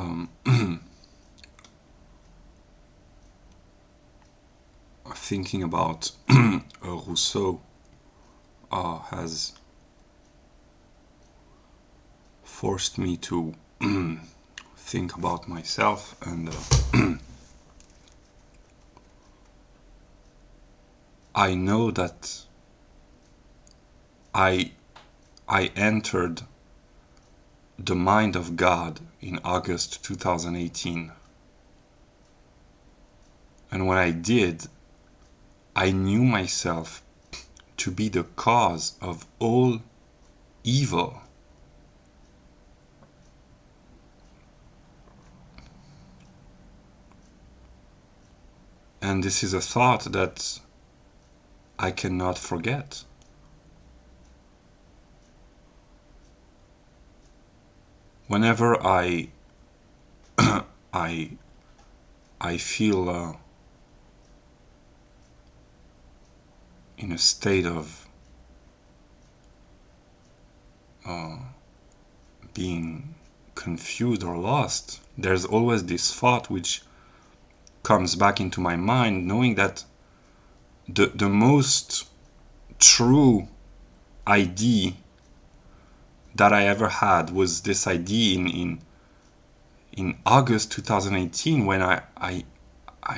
um, thinking about Rousseau has forced me to think about myself, and I know that I entered the mind of God in August 2018. And when I did, I knew myself to be the cause of all evil. And this is a thought that I cannot forget. Whenever I feel in a state of being confused or lost, there's always this thought which comes back into my mind, knowing that the most true idea that I ever had was this idea in August 2018, when I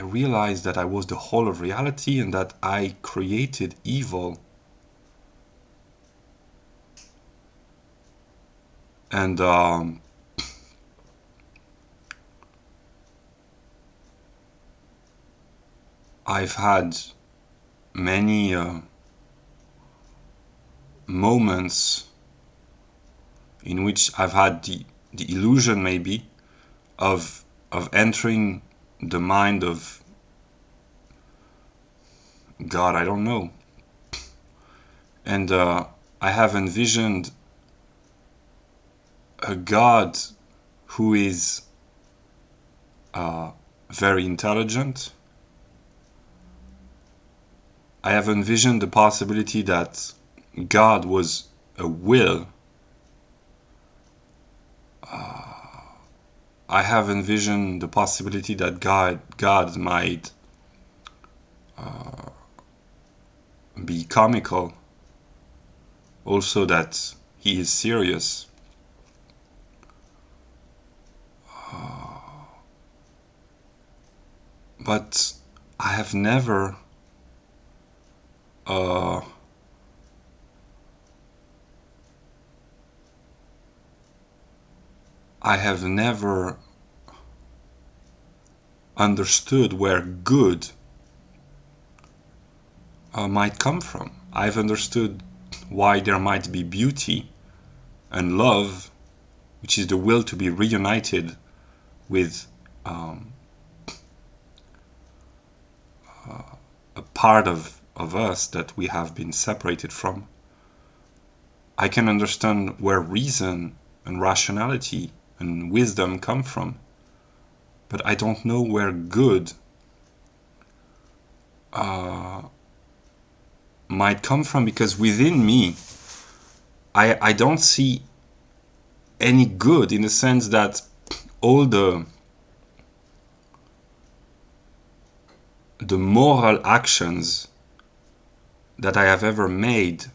realized that I was the whole of reality and that I created evil. And I've had many moments in which I've had the illusion, maybe, of entering the mind of God, I don't know. And I have envisioned a God who is very intelligent. I have envisioned the possibility that God was a will. I have envisioned the possibility that God might be comical, also that he is serious. But I have never understood where good might come from. I've understood why there might be beauty and love, which is the will to be reunited with a part of us that we have been separated from. I can understand where reason and rationality and wisdom come from, but I don't know where good might come from, because within me I don't see any good, in the sense that all the moral actions that I have ever made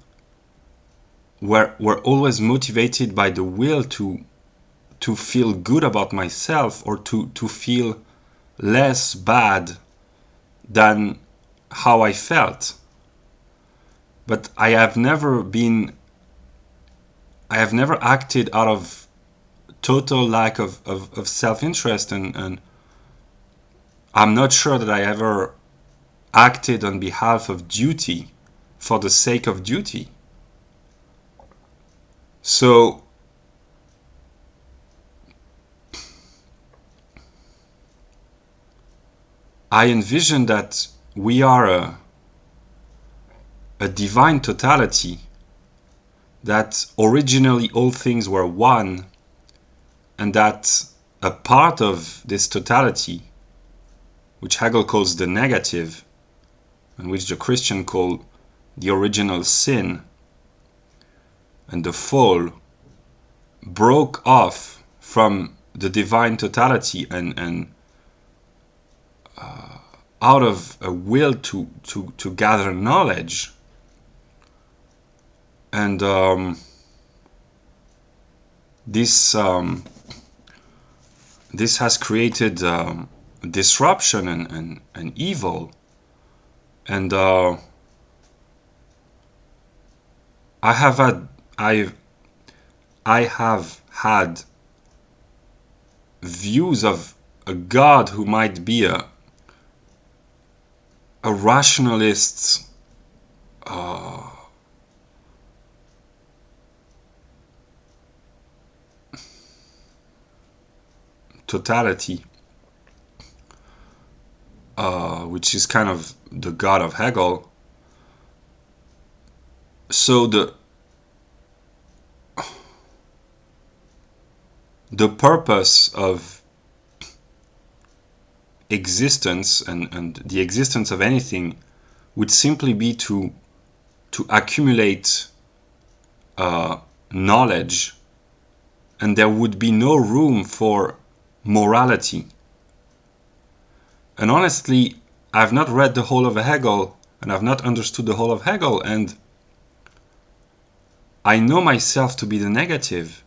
were always motivated by the will to feel good about myself, or to feel less bad than how I felt. But I have never acted out of total lack of self-interest, and I'm not sure that I ever acted on behalf of duty for the sake of duty. So I envision that we are a divine totality, that originally all things were one, and that a part of this totality, which Hegel calls the negative, and which the Christian call the original sin and the fall, broke off from the divine totality, and out of a will to gather knowledge. And this has created disruption and evil. And I have had views of a God who might be a rationalist, totality, which is kind of the God of Hegel. So the purpose of existence and the existence of anything would simply be to accumulate knowledge, and there would be no room for morality. And honestly, I've not read the whole of Hegel, and I've not understood the whole of Hegel, and I know myself to be the negative,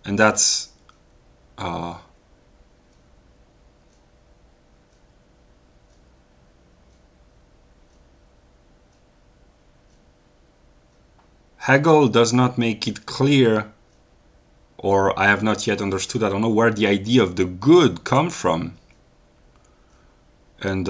and that's Hegel does not make it clear, or I have not yet understood, I don't know where the idea of the good comes from. And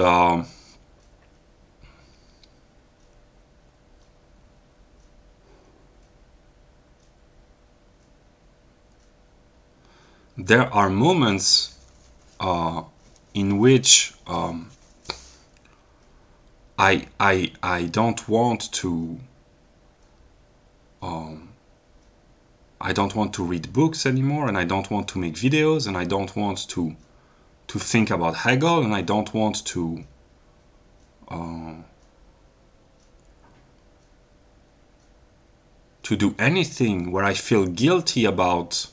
there are moments in which I don't want to read books anymore, and I don't want to make videos, and I don't want to think about Hegel, and I don't want to do anything where I feel guilty about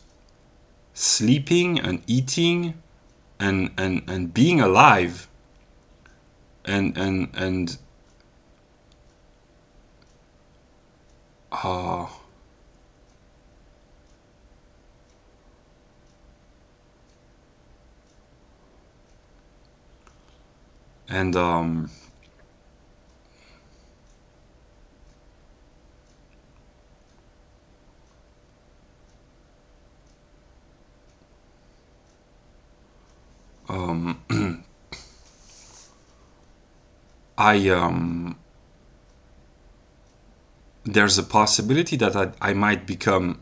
sleeping and eating and being alive, and there's a possibility that I might become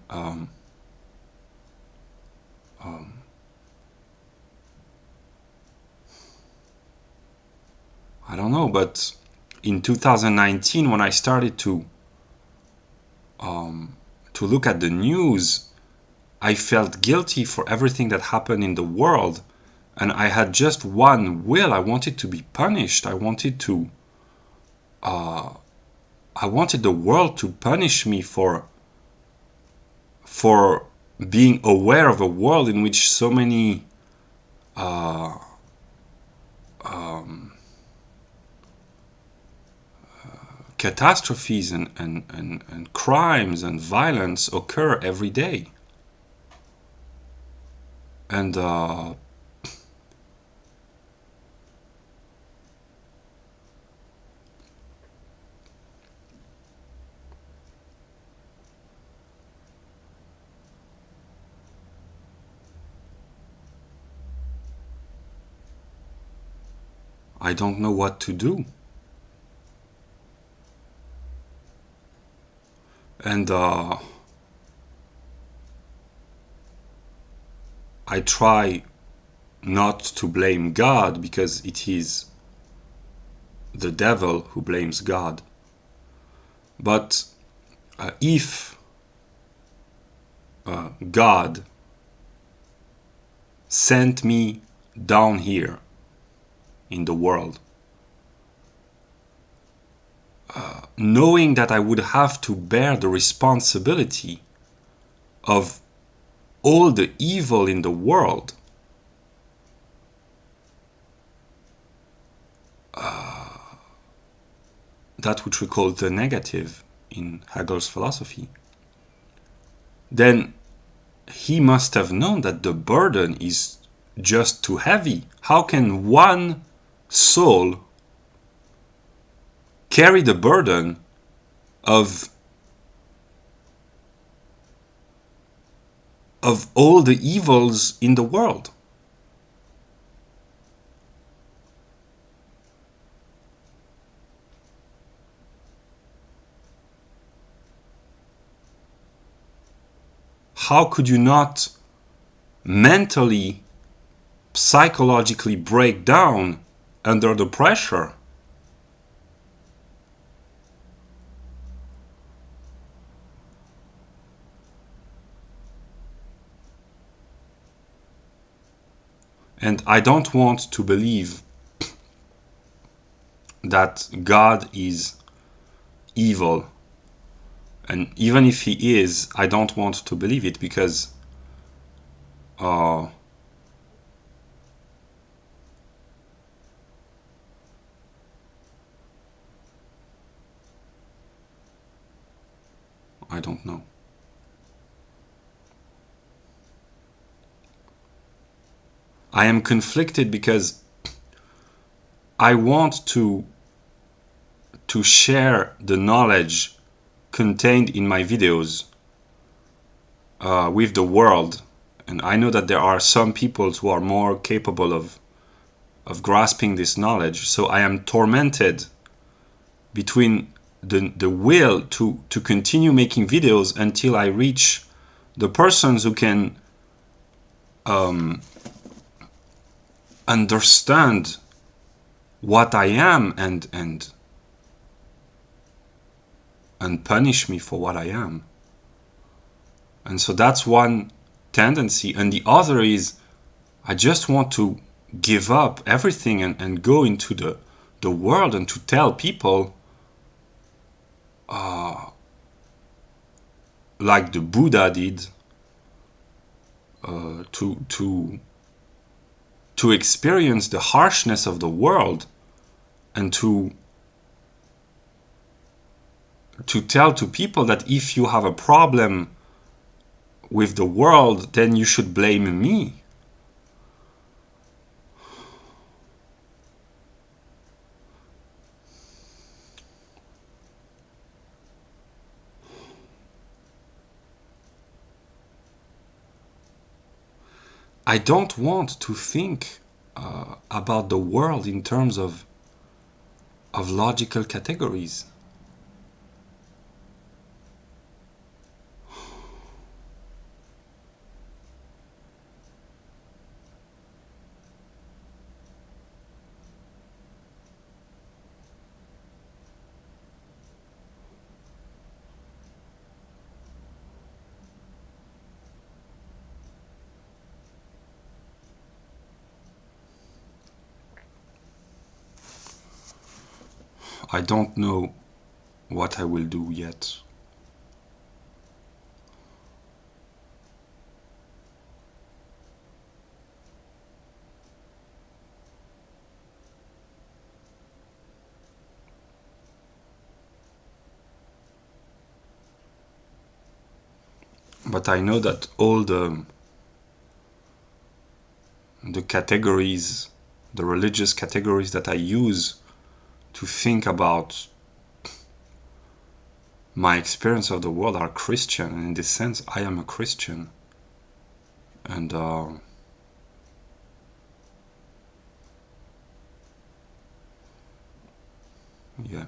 I don't know, but in 2019, when I started to look at the news, I felt guilty for everything that happened in the world, and I had just one will. I wanted to be punished. I wanted the world to punish me for being aware of a world in which so many catastrophes and crimes and violence occur every day. And I don't know what to do. And I try not to blame God, because it is the devil who blames God. But if God sent me down here in the world, knowing that I would have to bear the responsibility of all the evil in the world, that which we call the negative in Hegel's philosophy, then he must have known that the burden is just too heavy. How can one soul carry the burden of all the evils in the world? How could you not mentally, psychologically break down under the pressure? And I don't want to believe that God is evil. And even if he is, I don't want to believe it, because I don't know. I am conflicted because I want to share the knowledge contained in my videos with the world. And I know that there are some people who are more capable of grasping this knowledge. So I am tormented between the will to continue making videos until I reach the persons who can understand what I am and punish me for what I am. And so that's one tendency. And the other is, I just want to give up everything and go into the world and to tell people, like the Buddha did, to experience the harshness of the world and to tell to people that if you have a problem with the world, then you should blame me. I don't want to think about the world in terms of logical categories. I don't know what I will do yet. But I know that all the categories, the religious categories that I use to think about my experience of the world are Christian, and in this sense I am a Christian. And yeah.